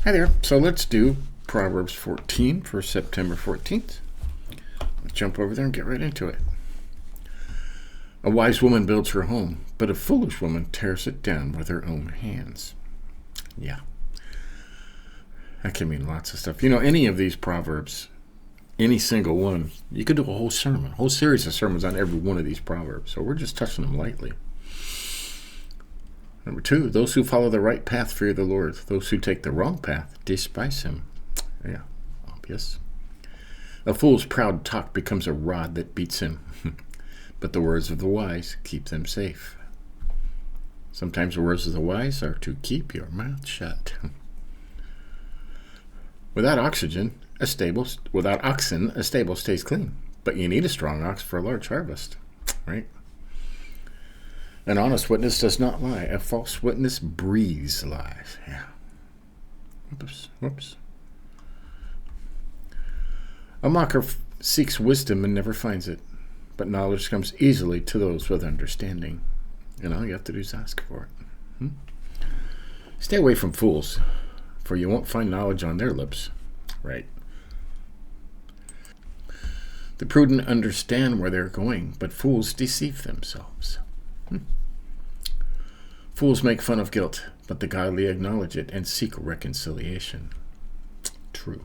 Hi there. So let's do Proverbs 14 for September 14th. Let's jump over there and get right into it. A wise woman builds her home, but a foolish woman tears it down with her own hands. Yeah. That can mean lots of stuff. Any of these Proverbs, any single one, you could do a whole sermon, a whole series of sermons on every one of these Proverbs. So we're just touching them lightly. Number 2, those who follow the right path fear the Lord. Those who take the wrong path despise him. Yeah, obvious. A fool's proud talk becomes a rod that beats him, but the words of the wise keep them safe. Sometimes the words of the wise are to keep your mouth shut. Without oxen, a stable stays clean, but you need a strong ox for a large harvest, right? An honest witness does not lie. A false witness breathes lies. Yeah. Whoops. A mocker seeks wisdom and never finds it, but knowledge comes easily to those with understanding. And all you have to do is ask for it. Stay away from fools, for you won't find knowledge on their lips. Right. The prudent understand where they're going, but fools deceive themselves. Fools make fun of guilt, but the godly acknowledge it and seek reconciliation. True.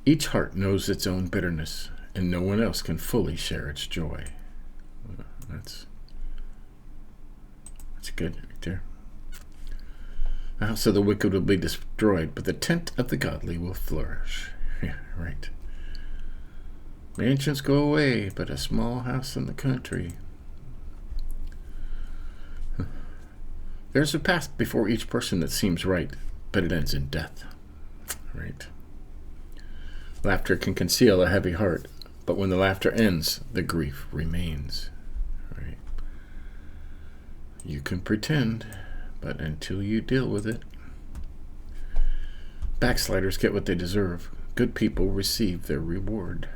Each heart knows its own bitterness, and no one else can fully share its joy. That's good right there. The house of the wicked will be destroyed, but the tent of the godly will flourish. Yeah, right. Mansions go away, but a small house in the country. There's a path before each person that seems right, but it ends in death. Right. Laughter can conceal a heavy heart, but when the laughter ends, the grief remains. Right. You can pretend, but until you deal with it. Backsliders get what they deserve. Good people receive their reward.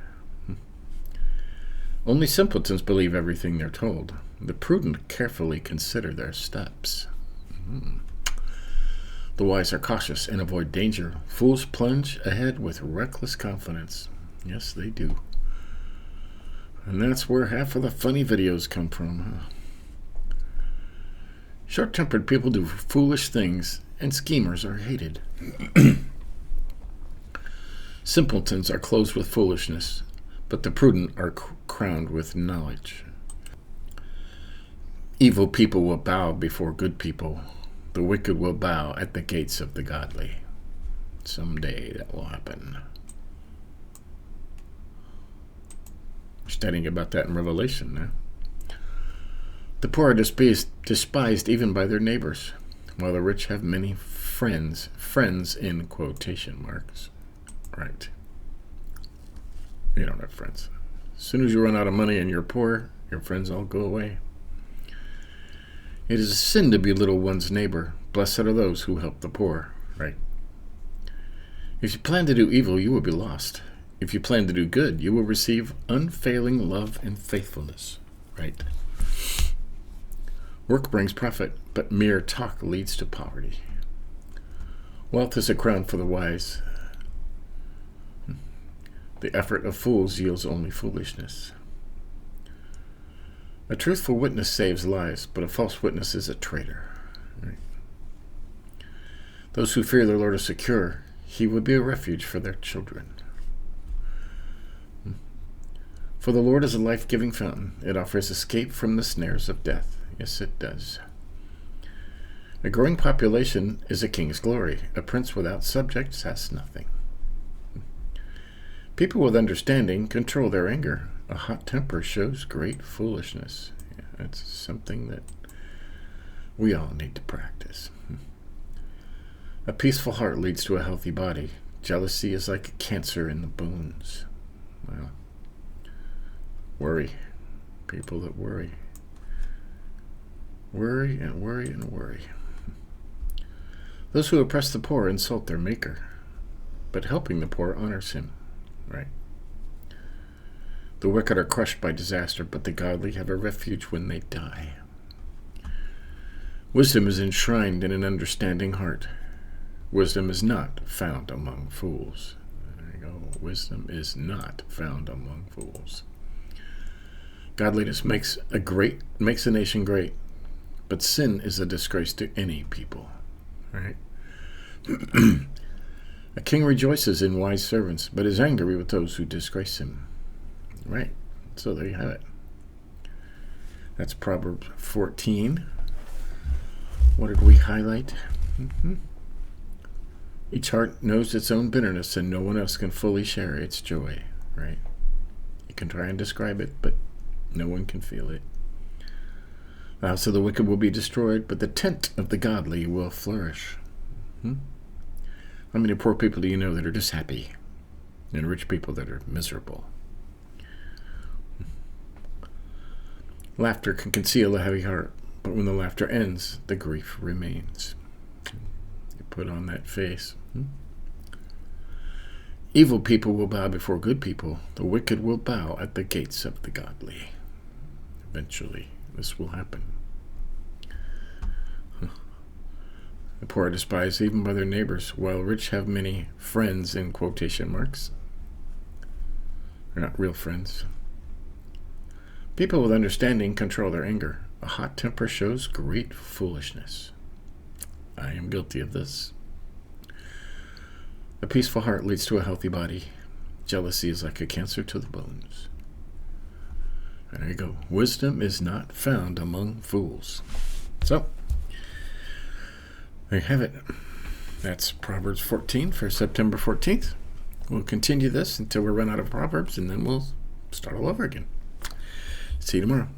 Only simpletons believe everything they're told. The prudent carefully consider their steps. The wise are cautious and avoid danger. Fools plunge ahead with reckless confidence. Yes, they do. And that's where half of the funny videos come from. Short-tempered people do foolish things, and schemers are hated. Simpletons are clothed with foolishness, but the prudent are crowned with knowledge. Evil people will bow before good people. The wicked will bow at the gates of the godly. Someday that will happen. Studying about that in Revelation now. The poor are despised even by their neighbors, while the rich have many friends in quotation marks. Right. You don't have friends. As soon as you run out of money and you're poor, your friends all go away. It is a sin to belittle one's neighbor. Blessed are those who help the poor. Right. If you plan to do evil, you will be lost. If you plan to do good, you will receive unfailing love and faithfulness. Right. Work brings profit, but mere talk leads to poverty. Wealth is a crown for the wise. The effort of fools yields only foolishness. A truthful witness saves lives, but a false witness is a traitor. Right. Those who fear their Lord are secure. He will be a refuge for their children. For the Lord is a life-giving fountain. It offers escape from the snares of death. Yes, it does. A growing population is a king's glory. A prince without subjects has nothing. People with understanding control their anger. A hot temper shows great foolishness. Yeah, that's something that we all need to practice. A peaceful heart leads to a healthy body. Jealousy is like a cancer in the bones. Well, worry. People that worry. Worry and worry and worry. Those who oppress the poor insult their maker, but helping the poor honors him. Right. The wicked are crushed by disaster, but the godly have a refuge when they die. Wisdom is enshrined in an understanding heart, Wisdom is not found among fools. There you go. Wisdom is not found among fools. Godliness makes a nation great, but sin is a disgrace to any people. Right? A king rejoices in wise servants, but is angry with those who disgrace him. Right. So there you have it. That's Proverbs 14. What did we highlight? Each heart knows its own bitterness, and no one else can fully share its joy. Right? You can try and describe it, but no one can feel it. The house of the wicked will be destroyed, but the tent of the godly will flourish. How many poor people do you know that are just happy, and rich people that are miserable? Laughter can conceal a heavy heart, but when the laughter ends, the grief remains. You put on that face. Evil people will bow before good people. The wicked will bow at the gates of the godly. Eventually, this will happen. The poor are despised even by their neighbors, while rich have many friends in quotation marks. They're not real friends. People with understanding control their anger. A hot temper shows great foolishness. I am guilty of this. A peaceful heart leads to a healthy body. Jealousy is like a cancer to the bones. And there you go. Wisdom is not found among fools. So, there you have it. That's Proverbs 14 for September 14th. We'll continue this until we run out of Proverbs, and then we'll start all over again. See you tomorrow.